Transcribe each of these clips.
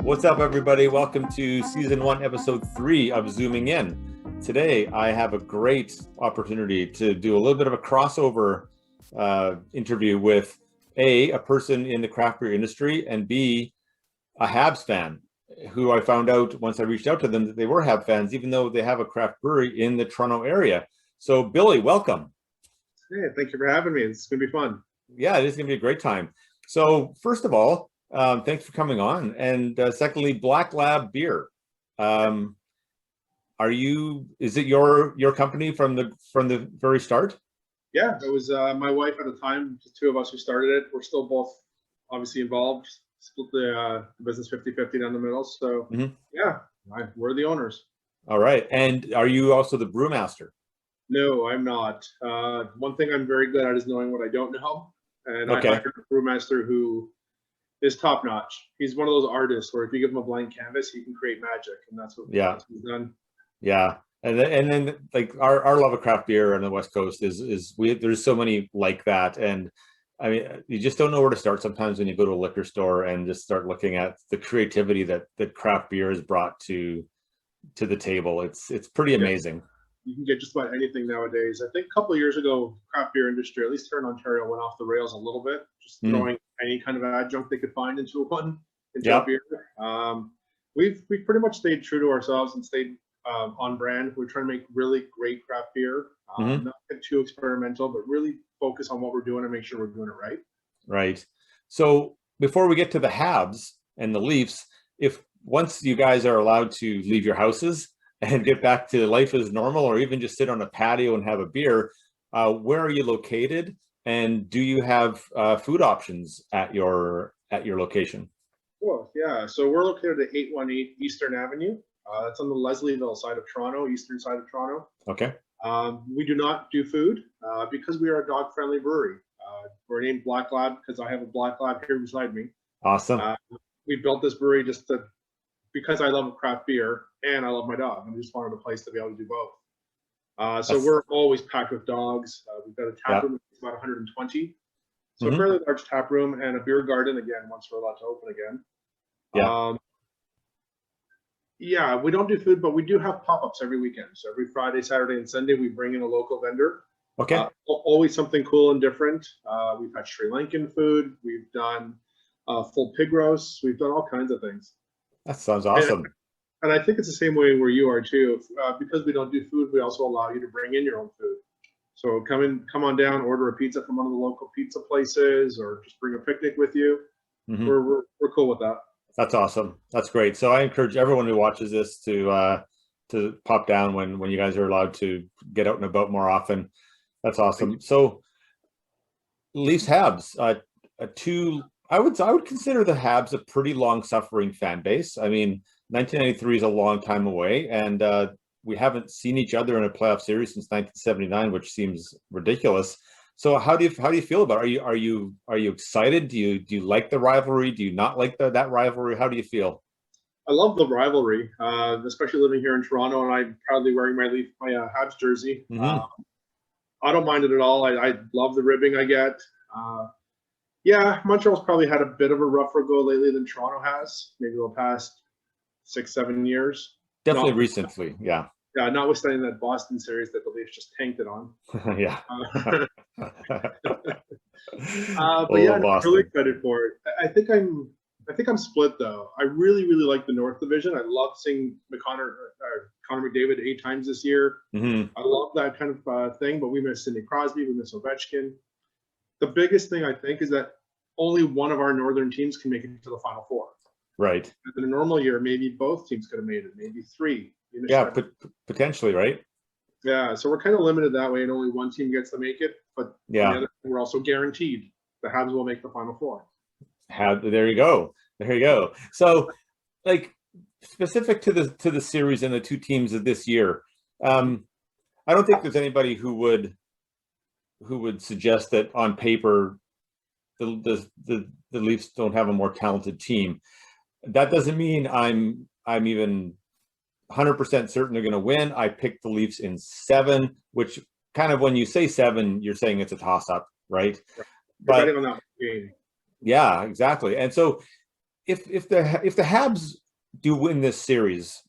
What's up, everybody? Welcome to Season 1, Episode 3 of Zooming In. Today, I have a great opportunity to do a little bit of a crossover interview with a person in the craft beer industry, and B, a Habs fan, who I found out once I reached out to them that they were Habs fans, even though they have a craft brewery in the Toronto area. So, Billy, welcome. Hey, thank you for having me. It's going to be fun. Yeah, it is going to be a great time. So, first of all, thanks for coming on. And secondly, Black Lab Beer. Is it your company from the very start? Yeah, it was my wife at the time, the two of us who started it. We're still both obviously involved, split the business 50-50 down the middle. So yeah, we're the owners. All right. And are you also the brewmaster? No, I'm not. One thing I'm very good at is knowing what I don't know. And Okay. I hired a brewmaster who is top notch. He's one of those artists where if you give him a blank canvas, he can create magic, and that's what he's done. Yeah, and then like our love of craft beer on the West Coast is there's so many like that, and I mean you just don't know where to start sometimes when you go to a liquor store and just start looking at the creativity that craft beer has brought to the table. It's pretty amazing. You can get just about anything nowadays. I think a couple of years ago, craft beer industry, at least here in Ontario, went off the rails a little bit, just throwing any kind of adjunct they could find into a beer. We've pretty much stayed true to ourselves and stayed on brand. We're trying to make really great craft beer, not get too experimental, but really focus on what we're doing and make sure we're doing it right. Right. So before we get to the Habs and the Leafs, if once you guys are allowed to leave your houses and get back to life as normal, or even just sit on a patio and have a beer, where are you located, and do you have food options at your location? Well, yeah. So we're located at 818 Eastern Avenue. That's on the Leslieville side of Toronto, eastern side of Toronto. Okay. We do not do food because we are a dog-friendly brewery. We're named Black Lab because I have a Black Lab here beside me. Awesome. We built this brewery because I love craft beer and I love my dog. I just wanted a place to be able to do both. So we're always packed with dogs. We've got a tap room that's about 120. So a fairly large tap room and a beer garden, again, once we're allowed to open again. Yeah. We don't do food, but we do have pop-ups every weekend. So every Friday, Saturday, and Sunday, we bring in a local vendor. Okay. Always something cool and different. We've had Sri Lankan food. We've done full pig roasts. We've done all kinds of things. That sounds awesome. And I think it's the same way where you are too. Because we don't do food, we also allow you to bring in your own food. So come on down, order a pizza from one of the local pizza places, or just bring a picnic with you. We're cool with that. That's awesome. That's great. So I encourage everyone who watches this to pop down when you guys are allowed to get out and about more often. That's awesome. So Leafs Habs, I would consider the Habs a pretty long-suffering fan base. I mean, 1993 is a long time away, and we haven't seen each other in a playoff series since 1979, which seems ridiculous. So how do you feel about it? Are you excited? Do you like the rivalry? Do you not like that rivalry? How do you feel? I love the rivalry, especially living here in Toronto, and I'm proudly wearing my Habs jersey. I don't mind it at all. I love the ribbing I get. Yeah, Montreal's probably had a bit of a rougher go lately than Toronto has, maybe the past 6-7 years. Definitely recently, yeah. Yeah, notwithstanding that Boston series that the Leafs just tanked it on. Yeah. But yeah, I'm really excited for it. I think I'm split though. I really like the North Division. I love seeing Connor McDavid 8 times this year. I love that kind of thing. But we miss Sidney Crosby, we miss Ovechkin. The biggest thing I think is that only one of our northern teams can make it to the Final Four. Right. In a normal year, maybe both teams could have made it, maybe 3. Yeah, potentially, right? Yeah, so we're kind of limited that way, and only one team gets to make it. But on the other, we're also guaranteed the Habs will make the Final Four. There you go. So, like, specific to the series and the two teams of this year, I don't think there's anybody who would suggest that on paper the Leafs don't have a more talented team. That doesn't mean I'm even 100% certain they're going to win. I picked the Leafs in 7, which kind of, when you say 7, you're saying it's a toss-up, right? But on that game. Yeah, exactly. And so if the Habs do win this series,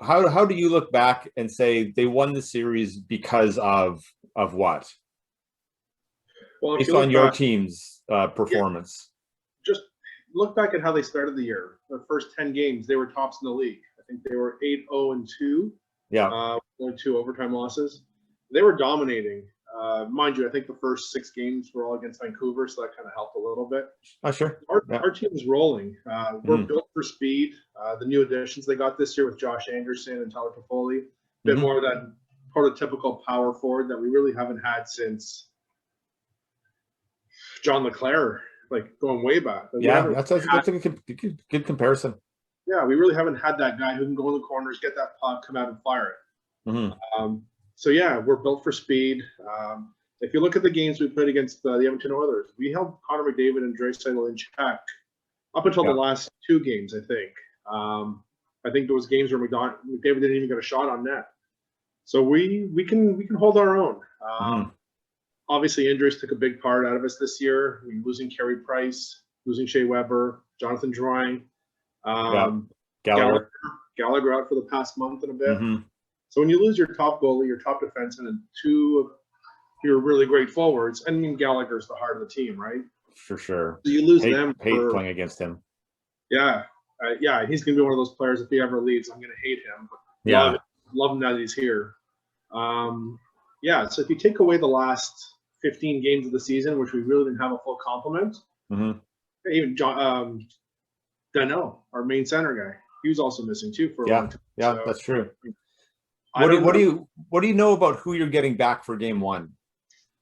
how do you look back and say they won the series because of what? Well, if Based you on look your back, team's performance. just look back at how they started the year. The first 10 games, they were tops in the league. I think they were 8-0-2. Yeah. Only 2 overtime losses. They were dominating. Mind you, I think the first 6 games were all against Vancouver, so that kind of helped a little bit. Oh, sure. Our team is rolling. We're built for speed. The new additions they got this year with Josh Anderson and Tyler Toffoli, a bit more of that prototypical power forward that we really haven't had since John LeClaire, like going way back. Like that's a good comparison. Yeah, we really haven't had that guy who can go in the corners, get that puck, come out and fire it. So yeah, we're built for speed. If you look at the games we played against the Edmonton Oilers, we held Connor McDavid and Draisaitl in check up until the last 2 games, I think. I think there was games where McDavid didn't even get a shot on net. So we can hold our own. Obviously, injuries took a big part out of us this year. I mean, losing Carey Price, losing Shea Weber, Jonathan Drouin, Gallagher out for the past month and a bit. So when you lose your top goalie, your top defenseman, and 2 of your really great forwards, I mean, Gallagher's the heart of the team, right? For sure. So you lose them. Hate playing against him. Yeah. He's going to be one of those players, if he ever leaves, I'm going to hate him. But love him that he's here. So if you take away the last 15 games of the season, which we really didn't have a full complement, even Danault, our main center guy, he was also missing too for a long time. Yeah, so, that's true. What do you know about who you're getting back for game 1?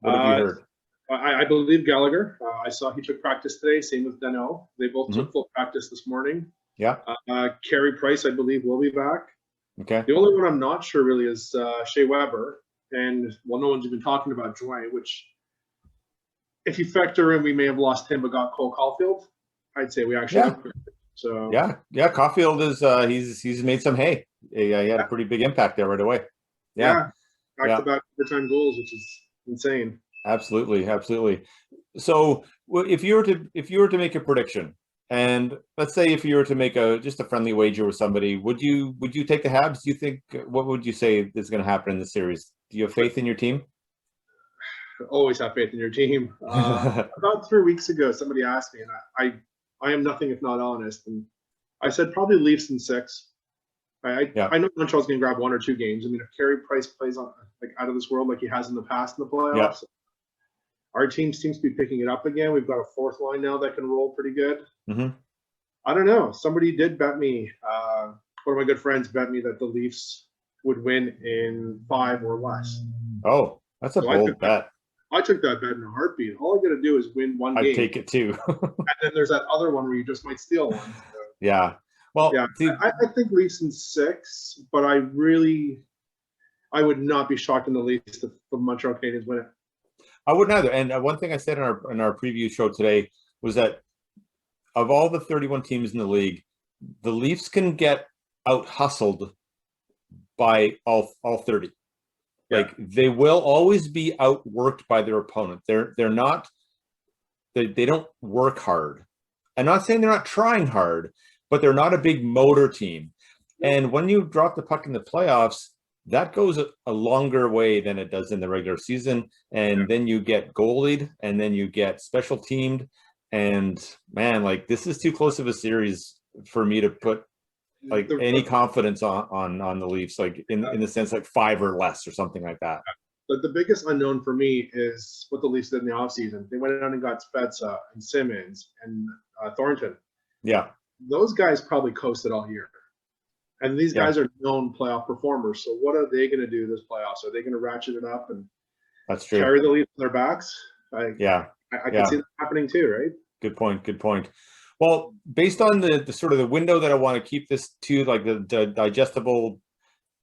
What have you heard? I believe Gallagher. I saw he took practice today. Same with Danault. They both took full practice this morning. Yeah. Carey Price, I believe, will be back. Okay. The only one I'm not sure really is Shea Weber. And, no one's even talking about Drouin, which, if you factor in, we may have lost him but got Cole Caulfield. I'd say we actually have. So yeah, Caulfield is he's made some hay. He had a pretty big impact there right away. Back-to-back overtime goals, which is insane. Absolutely. So if you were to make a prediction, and let's say if you were to make just a friendly wager with somebody, would you take the Habs? Do you think, what would you say is going to happen in the series? Do you have faith in your team? Always have faith in your team. About 3 weeks ago, somebody asked me, and I am nothing if not honest, and I said probably Leafs in 6. I know Montreal's going to grab 1 or 2 games. I mean, if Carey Price plays on out of this world like he has in the past in the playoffs, our team seems to be picking it up again. We've got a 4th line now that can roll pretty good. I don't know. Somebody did bet me. One of my good friends bet me that the Leafs would win in 5 or less. Oh, that's a bold bet. I took that bet in a heartbeat. All I got to do is win 1 game. I'd take it too. And then there's that other one where you just might steal one. So. Yeah. Well, I think Leafs in 6, but I would not be shocked in the least if the Montreal Canadiens win it. I wouldn't either. And one thing I said in our preview show today was that of all the 31 teams in the league, the Leafs can get out hustled by all 30. Like they will always be outworked by their opponent. They don't work hard. I'm not saying they're not trying hard, but they're not a big motor team. And when you drop the puck in the playoffs, that goes a longer way than it does in the regular season. And then you get goalied, and then you get special teamed. And man, like this is too close of a series for me to put like any confidence on the Leafs, like in the sense like 5 or less or something like that. But the biggest unknown for me is what the Leafs did in the offseason. They went out and got Spezza and Simmons and Thornton. Yeah. Those guys probably coasted all year. And these guys are known playoff performers. So what are they going to do this playoffs? Are they going to ratchet it up and carry the Leafs on their backs? I can see that happening too, right? Good point. Well, based on the sort of the window that I want to keep this to, like the digestible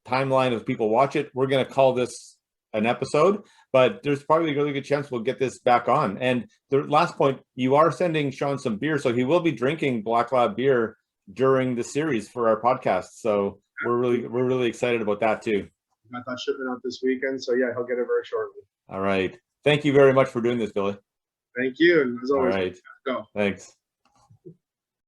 timeline of people watch it, we're going to call this an episode, but there's probably a really good chance we'll get this back on. And the last point, you are sending Sean some beer, so he will be drinking Black Lab beer during the series for our podcast. So we're really excited about that too. Got that shipment out this weekend, so yeah, he'll get it very shortly. All right. Thank you very much for doing this, Billy. Thank you, and as always, all right. Go. Thanks.